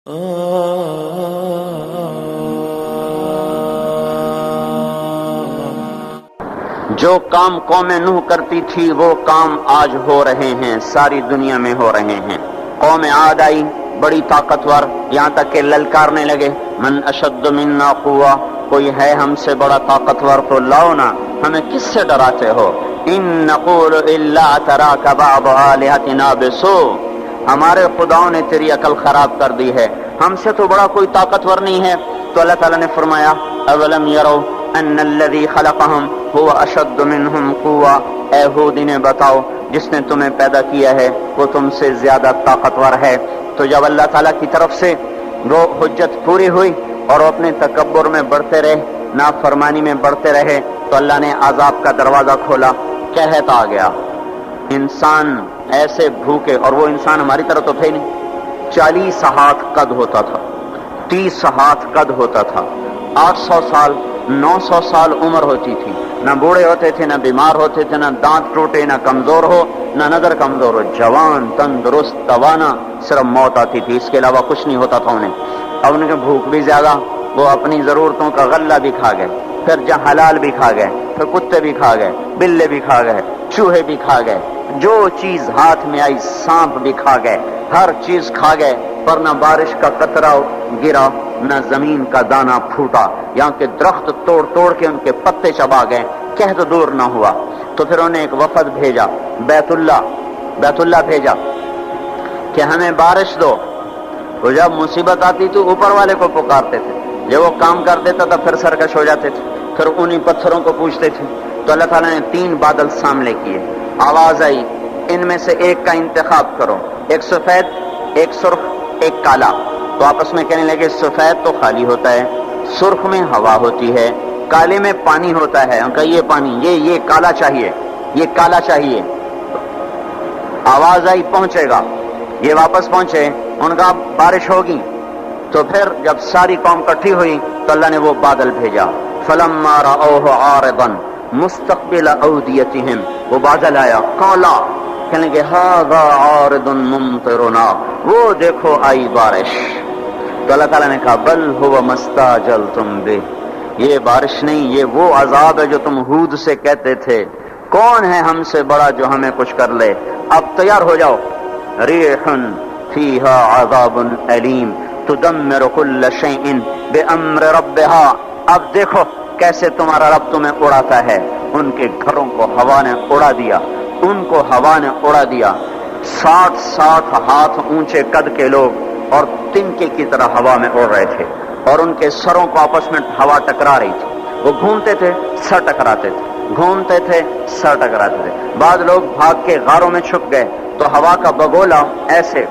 جو کام قوم نوح کرتی تھی وہ کام آج ہو رہے ہیں، ساری دنیا میں ہو رہے ہیں۔ قوم عاد آئی، بڑی طاقتور، یہاں تک کہ للکارنے لگے، من اشد منا قوہ، کوئی ہے ہم سے بڑا طاقتور تو لاؤ نا، ہمیں کس سے ڈراتے ہو؟ ان نقول الا تراک بعض آلہتنا بسوء، ہمارے خداؤں نے تیری عقل خراب کر دی ہے، ہم سے تو بڑا کوئی طاقتور نہیں ہے۔ تو اللہ تعالیٰ نے فرمایا اولم یروا ان الذی خلقہم هو اشد منہم قوہ، اے ہود انہیں بتاؤ جس نے تمہیں پیدا کیا ہے وہ تم سے زیادہ طاقتور ہے۔ تو جب اللہ تعالیٰ کی طرف سے وہ حجت پوری ہوئی اور وہ اپنے تکبر میں بڑھتے رہے، نافرمانی میں بڑھتے رہے، تو اللہ نے عذاب کا دروازہ کھولا، قحط آ گیا، انسان ایسے بھوکے، اور وہ انسان ہماری طرح تو تھے نہیں، 40 ہاتھ قد ہوتا تھا، 30 ہاتھ قد ہوتا تھا، 800 سال 900 سال عمر ہوتی تھی، نہ بوڑھے ہوتے تھے، نہ بیمار ہوتے تھے، نہ دانت ٹوٹے، نہ کمزور ہو، نہ نظر کمزور ہو، جوان تندرست توانا، صرف موت آتی تھی، اس کے علاوہ کچھ نہیں ہوتا تھا انہیں۔ اب ان کے بھوک بھی زیادہ، وہ اپنی ضرورتوں کا غلہ بھی کھا گئے، پھر جہاں حلال بھی کھا گئے، پھر کتے بھی کھا گئے، بلے بھی کھا گئے، چوہے بھی کھا گئے، جو چیز ہاتھ میں آئی سانپ بھی کھا گئے، ہر چیز کھا گئے، پر نہ بارش کا قطرہ گرا، نہ زمین کا دانہ پھوٹا، یہاں کے درخت توڑ توڑ کے ان کے پتے چبا گئے، قحط دور نہ ہوا۔ تو پھر انہوں نے ایک وفد بھیجا، بیت اللہ بھیجا کہ ہمیں بارش دو۔ وہ جب مصیبت آتی تو اوپر والے کو پکارتے تھے، جب وہ کام کر دیتا تھا پھر سرکش ہو جاتے تھے، پھر انہی پتھروں کو پوچھتے تھے۔ تو اللہ تعالیٰ نے 3 بادل سامنے کیے، آواز آئی ان میں سے ایک کا انتخاب کرو، ایک سفید، ایک سرخ، ایک کالا۔ تو آپس میں کہنے لگے سفید تو خالی ہوتا ہے، سرخ میں ہوا ہوتی ہے، کالے میں پانی ہوتا ہے۔ ان کا یہ پانی، یہ کالا چاہیے، یہ کالا چاہیے۔ آواز آئی پہنچے گا، یہ واپس پہنچے، ان کا بارش ہوگی۔ تو پھر جب ساری قوم اکٹھی ہوئی تو اللہ نے وہ بادل بھیجا، فلما رأوه عارضا مستقبل اودیتہم، وہ بادل آیا کالا، کہنے لگے ھذا عارض ممطرنا، وہ دیکھو آئی بارش۔ تو اللہ تعالیٰ نے کہا بل هو ما استعجلتم بہ، یہ بارش نہیں، یہ وہ عذاب ہے جو تم ہود سے کہتے تھے، کون ہے ہم سے بڑا جو ہمیں کچھ کر لے، اب تیار ہو جاؤ۔ ریح فیہا عذاب علیم تدمر کل شیء بامر ربہا، اب دیکھو کیسے تمہارا رب تمہیں اڑاتا ہے۔ ان کے گھروں کو ہوا نے اڑا دیا، ان کو ہوا نے اڑا دیا، 60 ہاتھ اونچے قد کے لوگ اور تنکے کی طرح ہوا میں اڑ رہے تھے، اور ان کے سروں کو آپس میں ہوا ٹکرا رہی تھی، وہ گھومتے تھے سر ٹکراتے تھے، گھومتے تھے سر ٹکراتے تھے۔ بعض لوگ بھاگ کے غاروں میں چھپ گئے تو ہوا کا بگولا ایسے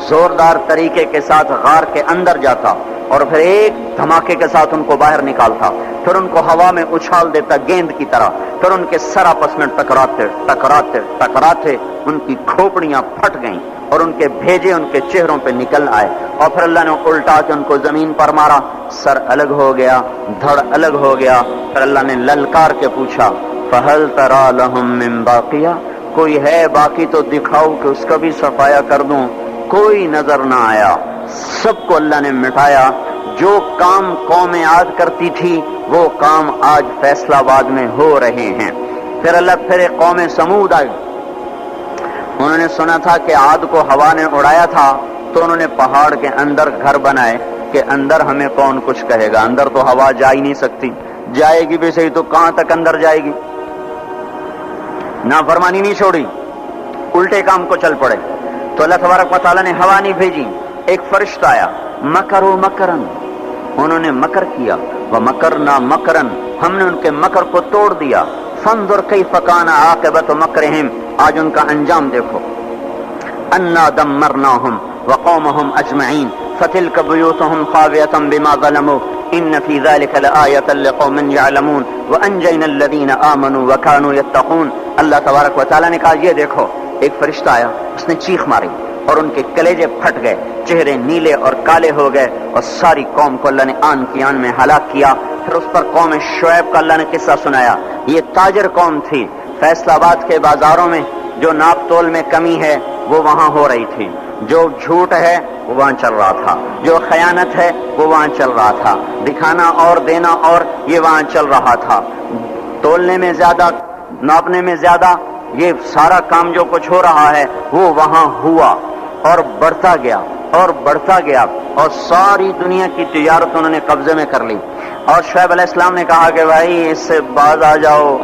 زوردار طریقے کے ساتھ غار کے اندر جاتا اور پھر ایک دھماکے کے ساتھ ان کو باہر نکالتا، پھر ان کو ہوا میں اچھال دیتا گیند کی طرح، پھر ان کے سر آپس میں ٹکراتے ان کی کھوپڑیاں پھٹ گئیں اور ان کے بھیجے ان کے چہروں پہ نکل آئے، اور پھر اللہ نے الٹا کے ان کو زمین پر مارا، سر الگ ہو گیا، دھڑ الگ ہو گیا۔ پھر اللہ نے للکار کے پوچھا فہل تری لہم من باقیہ، کوئی ہے باقی تو دکھاؤ کہ اس کا بھی صفایا کر دوں۔ کوئی نظر نہ آیا، سب کو اللہ نے مٹایا۔ جو کام قوم عاد کرتی تھی وہ کام آج فیصلہ آباد میں ہو رہے ہیں۔ پھر ایک قوم سمود آئی، انہوں نے سنا تھا کہ عاد کو ہوا نے اڑایا تھا، تو انہوں نے پہاڑ کے اندر گھر بنائے کہ اندر ہمیں کون کچھ کہے گا، اندر تو ہوا جا ہی نہیں سکتی، جائے گی بھی صحیح تو کہاں تک اندر جائے گی۔ نافرمانی نہیں چھوڑی، الٹے کام کو چل پڑے۔ تو اللہ تبارک و تعالیٰ نے ہوا نہیں بھیجی، ایک فرشتہ آیا، مکروا مکرن، انہوں نے مکر کیا، ومکرنا مکرن، ہم نے ان کے مکر کو توڑ دیا، فانظر کیف کان عاقبۃ مکرہم، آج ان کا انجام دیکھو۔ انا دمرناہم وقومہم اجمعین فتلک بیوتہم خاویۃ بما ظلموا ان فی ذلک لآیۃ لقوم یعلمون وانجینا الذین آمنوا وکانوا یتقون۔ اللہ تبارک و تعالیٰ نے کہا یہ دیکھو، ایک فرشتہ آیا، اس نے چیخ ماری اور ان کے کلیجے پھٹ گئے، چہرے نیلے اور کالے ہو گئے، اور ساری قوم کو اللہ نے آن کی آن میں ہلاک کیا۔ پھر اس پر قوم شعیب کا اللہ نے قصہ سنایا، یہ تاجر قوم تھی، فیصل آباد کے بازاروں میں جو ناپ تول میں کمی ہے وہ وہاں ہو رہی تھی، جو جھوٹ ہے وہ وہاں چل رہا تھا، جو خیانت ہے وہ وہاں چل رہا تھا، دکھانا اور دینا اور یہ وہاں چل رہا تھا، تولنے میں زیادہ ناپنے میں زیادہ، یہ سارا کام جو کچھ ہو رہا ہے وہ وہاں ہوا اور بڑھتا گیا اور بڑھتا گیا، اور ساری دنیا کی تجارت انہوں نے قبضے میں کر لی۔ اور شعیب علیہ السلام نے کہا کہ بھائی اس سے باز آ جاؤ،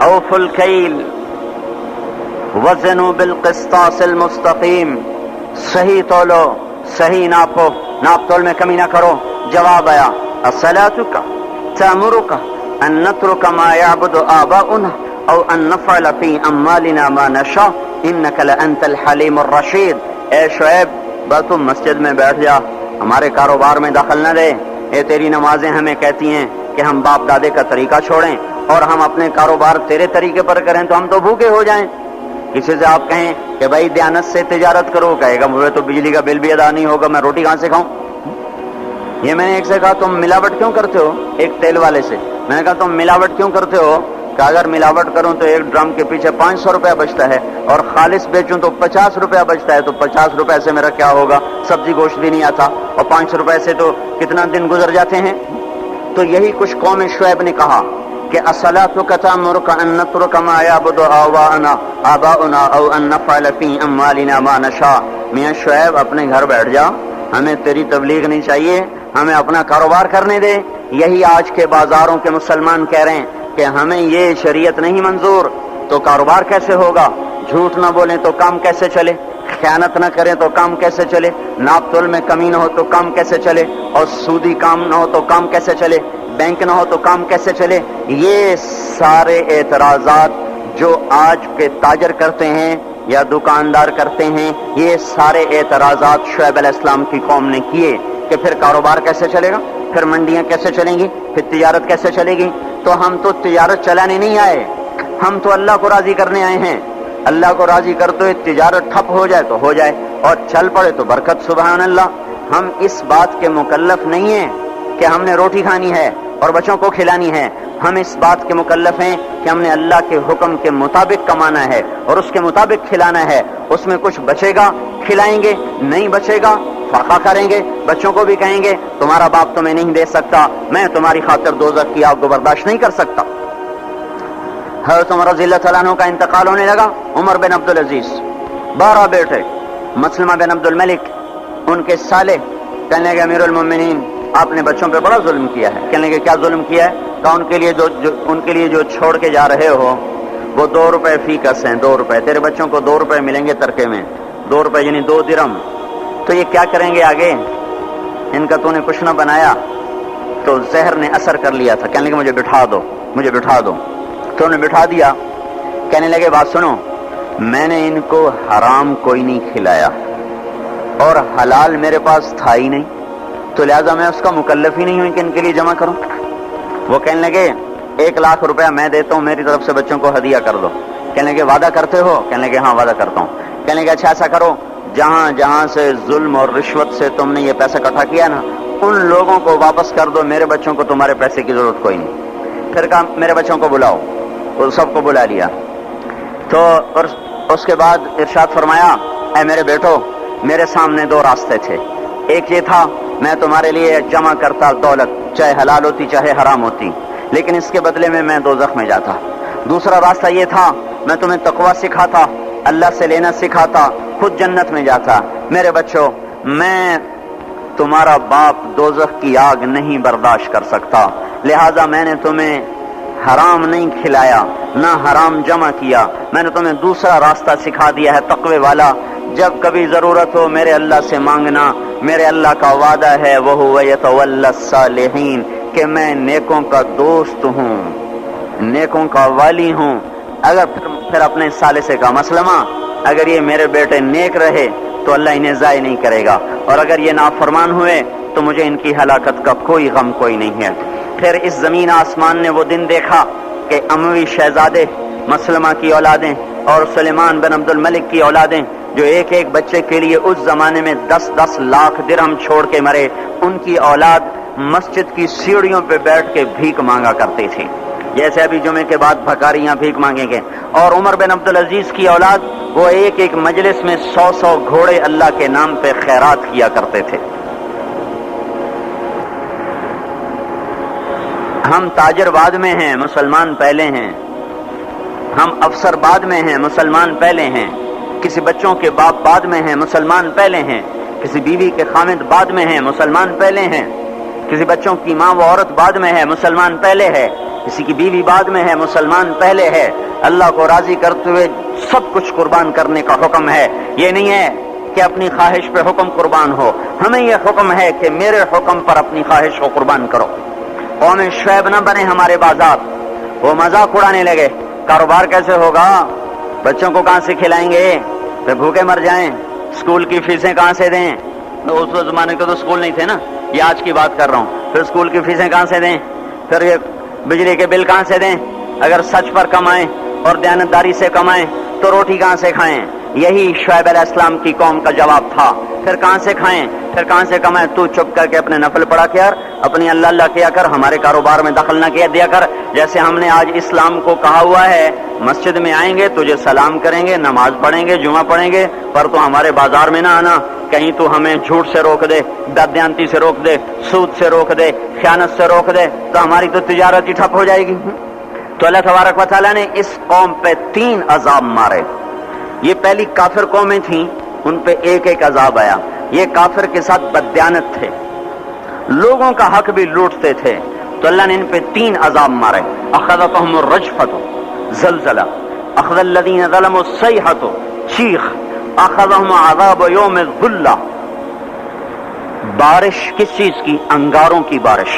اوفوا الکیل وزنوا بالقسطاس المستقیم، صحیح تولو، صحیح ناپو، ناپ تول میں کمی نہ کرو۔ جواب آیا اصلاتک تأمرک ان نترک ما یعبد آباؤنا او ان نفعل فی اموالنا ما نشاء انک لانت الحلیم الرشید۔ اے شعیب بس تم مسجد میں بیٹھ جا، ہمارے کاروبار میں دخل نہ دے۔ اے تیری نمازیں ہمیں کہتی ہیں کہ ہم باپ دادے کا طریقہ چھوڑیں اور ہم اپنے کاروبار تیرے طریقے پر کریں تو ہم تو بھوکے ہو جائیں۔ کسی سے آپ کہیں کہ بھائی دیانت سے تجارت کرو، کہے گا مجھے تو بجلی کا بل بھی ادا نہیں ہوگا، میں روٹی کہاں سے کھاؤں۔ یہ میں نے ایک سے کہا تم ملاوٹ کیوں کرتے ہو، ایک تیل والے سے میں نے کہا تم ملاوٹ کیوں کرتے ہو، کہ اگر ملاوٹ کروں تو ایک ڈرم کے پیچھے 500 روپیہ بچتا ہے اور خالص بیچوں تو 50 روپیہ بچتا ہے، تو 50 روپے سے میرا کیا ہوگا، سبزی گوشت بھی نہیں آتا، اور 500 روپے سے تو کتنا دن گزر جاتے ہیں۔ تو یہی کچھ قوم شعیب نے کہا کہ اصلاتک تأمرک ان نترک ما یعبد آباؤنا او ان نفعل فی اموالنا ما نشاء۔ میاں شعیب اپنے گھر بیٹھ جا، ہمیں تیری تبلیغ نہیں چاہیے، ہمیں اپنا کاروبار کرنے دے۔ یہی آج کے بازاروں کے مسلمان کہہ رہے ہیں کہ ہمیں یہ شریعت نہیں منظور، تو کاروبار کیسے ہوگا، جھوٹ نہ بولیں تو کام کیسے چلے، خیانت نہ کریں تو کام کیسے چلے، ناپ تول میں کمی نہ ہو تو کام کیسے چلے، اور سودی کام نہ ہو تو کام کیسے چلے، بینک نہ ہو تو کام کیسے چلے۔ یہ سارے اعتراضات جو آج کے تاجر کرتے ہیں یا دکاندار کرتے ہیں، یہ سارے اعتراضات شعیب علیہ السلام کی قوم نے کیے کہ پھر کاروبار کیسے چلے گا، پھر منڈیاں کیسے چلیں گی، پھر تجارت کیسے چلے گی۔ تو ہم تو تجارت چلانے نہیں آئے، ہم تو اللہ کو راضی کرنے آئے ہیں۔ اللہ کو راضی کر تو تجارت ٹھپ ہو جائے تو ہو جائے اور چل پڑے تو برکت، سبحان اللہ۔ ہم اس بات کے مکلف نہیں ہیں کہ ہم نے روٹی کھانی ہے اور بچوں کو کھلانی ہے، ہم اس بات کے مکلف ہیں کہ ہم نے اللہ کے حکم کے مطابق کمانا ہے اور اس کے مطابق کھلانا ہے۔ اس میں کچھ بچے گا کھلائیں گے، نہیں بچے گا فاقہ کریں گے، بچوں کو بھی کہیں گے تمہارا باپ تمہیں نہیں دے سکتا، میں تمہاری خاطر دوزخ کی آگ کو برداشت نہیں کر سکتا۔ حضرت عمر رضی اللہ تعالیٰ عنہ کا انتقال ہونے لگا، عمر بن عبدالعزیز 12 بیٹے، مسلمہ بن عبد الملک ان کے سالے، کہنے لگے امیر المومنین آپ نے بچوں پہ بڑا ظلم کیا ہے۔ کہنے لگے کیا ظلم کیا ہے؟ کہا ان کے لیے جو چھوڑ کے جا رہے ہو وہ 2 روپے فی کس ہیں، 2 روپے تیرے بچوں کو 2 روپے ملیں گے ترکے میں، 2 روپے یعنی 2 درم۔ تو یہ کیا کریں گے آگے، ان کا تو نے کچھ نہ بنایا۔ تو زہر نے اثر کر لیا تھا، کہنے لگے مجھے بٹھا دو، مجھے بٹھا دو۔ تو انہیں بٹھا دیا، کہنے لگے بات سنو، میں نے ان کو حرام کوئی نہیں کھلایا اور حلال میرے پاس تھا ہی نہیں، تو لہذا میں اس کا مکلف ہی نہیں ہوں کہ ان کے لیے جمع کروں۔ وہ کہنے لگے 1 لاکھ روپیہ میں دیتا ہوں، میری طرف سے بچوں کو ہدیہ کر دو۔ کہنے لگے وعدہ کرتے ہو؟ کہنے لگے ہاں وعدہ کرتا ہوں۔ کہنے لگے اچھا ایسا کرو، جہاں جہاں سے ظلم اور رشوت سے تم نے یہ پیسہ اکٹھا کیا نا، ان لوگوں کو واپس کر دو، میرے بچوں کو تمہارے پیسے کی ضرورت کوئی نہیں۔ پھر کہا میرے بچوں کو بلاؤ، وہ سب کو بلا لیا۔ تو اس کے بعد ارشاد فرمایا اے میرے بیٹو، میرے سامنے 2 راستے تھے، ایک یہ تھا میں تمہارے لیے جمع کرتا دولت، چاہے حلال ہوتی چاہے حرام ہوتی، لیکن اس کے بدلے میں دوزخ میں جاتا۔ دوسرا راستہ یہ تھا میں تمہیں تقویٰ سکھاتا، اللہ سے لینا سکھاتا، خود جنت میں جاتا۔ میرے بچوں، میں تمہارا باپ دوزخ کی آگ نہیں برداشت کر سکتا، لہذا میں نے تمہیں حرام نہیں کھلایا، نہ حرام جمع کیا، میں نے تمہیں دوسرا راستہ سکھا دیا ہے تقوی والا۔ جب کبھی ضرورت ہو میرے اللہ سے مانگنا، میرے اللہ کا وعدہ ہے وَهُوَ يَتَوَلَّى الصَّالِحِينَ کہ میں نیکوں کا دوست ہوں، نیکوں کا والی ہوں۔ اگر پھر اپنے ثالثے کا مسلمہ، اگر یہ میرے بیٹے نیک رہے تو اللہ انہیں ضائع نہیں کرے گا، اور اگر یہ نافرمان ہوئے تو مجھے ان کی ہلاکت کا کوئی غم کوئی نہیں ہے۔ پھر اس زمین آسمان نے وہ دن دیکھا کہ اموی شہزادے مسلمہ کی اولادیں اور سلیمان بن عبد الملک کی اولادیں جو ایک ایک بچے کے لیے اس زمانے میں 10-10 لاکھ درہم چھوڑ کے مرے، ان کی اولاد مسجد کی سیڑھیوں پہ بیٹھ کے بھیک مانگا کرتی تھی، جیسے ابھی جمعے کے بعد بھکاریاں بھیک مانگیں گے۔ اور عمر بن عبدالعزیز کی اولاد وہ ایک ایک مجلس میں 100 گھوڑے اللہ کے نام پہ خیرات کیا کرتے تھے۔ ہم تاجر بعد میں ہیں، مسلمان پہلے ہیں۔ ہم افسر بعد میں ہیں، مسلمان پہلے ہیں۔ کسی بچوں کے باپ بعد میں ہیں، مسلمان پہلے ہیں۔ کسی بیوی کے خامد بعد میں ہیں، مسلمان پہلے ہیں۔ کسی بچوں کی ماں و عورت بعد میں ہے، مسلمان پہلے ہے۔ کسی کی بیوی بعد میں ہے، مسلمان پہلے ہے۔ اللہ کو راضی کرتے ہوئے سب کچھ قربان کرنے کا حکم ہے۔ یہ نہیں ہے کہ اپنی خواہش پہ حکم قربان ہو، ہمیں یہ حکم ہے کہ میرے حکم پر اپنی خواہش کو قربان کرو۔ قوم شعیب نہ بنے ہمارے بازار، وہ مذاق اڑانے لگے، کاروبار کیسے ہوگا، بچوں کو کہاں سے کھلائیں گے، پھر بھوکے مر جائیں، اسکول کی فیسیں کہاں سے دیں۔ تو اس زمانے کے تو اسکول نہیں تھے نا، یہ آج کی بات کر رہا ہوں۔ پھر اسکول کی فیسیں کہاں سے دیں، پھر یہ بجلی کے بل کہاں سے دیں، اگر سچ پر کمائیں اور دیانتداری سے کمائیں تو روٹی کہاں سے کھائیں۔ یہی شعیب علیہ السلام کی قوم کا جواب تھا۔ پھر کہاں سے کھائیں، پھر کہاں سے کمائیں، تو چپ کر کے اپنے نفل پڑھا کر، اپنی اللہ اللہ کیا کر، ہمارے کاروبار میں دخل نہ کیا دیا کر۔ جیسے ہم نے آج اسلام کو کہا ہوا ہے، مسجد میں آئیں گے تجھے سلام کریں گے، نماز پڑھیں گے، جمعہ پڑھیں گے، پر تو ہمارے بازار میں نہ آنا، کہیں تو ہمیں جھوٹ سے روک دے، بددیانتی سے روک دے، سود سے روک دے، خیانت سے روک دے، تو ہماری تو تجارت ہی ٹھپ ہو جائے گی۔ تو اللہ تبارک و تعالیٰ نے اس قوم پہ 3 عذاب مارے۔ یہ پہلی کافر قومیں تھیں، ان پہ ایک ایک عذاب آیا۔ یہ کافر کے ساتھ بددیانت تھے، لوگوں کا حق بھی لوٹتے تھے، تو اللہ نے ان پہ 3 عذاب مارے۔ اخذتهم الرجفۃ، زلزلہ، اخذ الذین ظلموا الصیحۃ، چیخ، اخذهم عذاب یوم الظلہ، بارش کس چیز کی، انگاروں کی بارش۔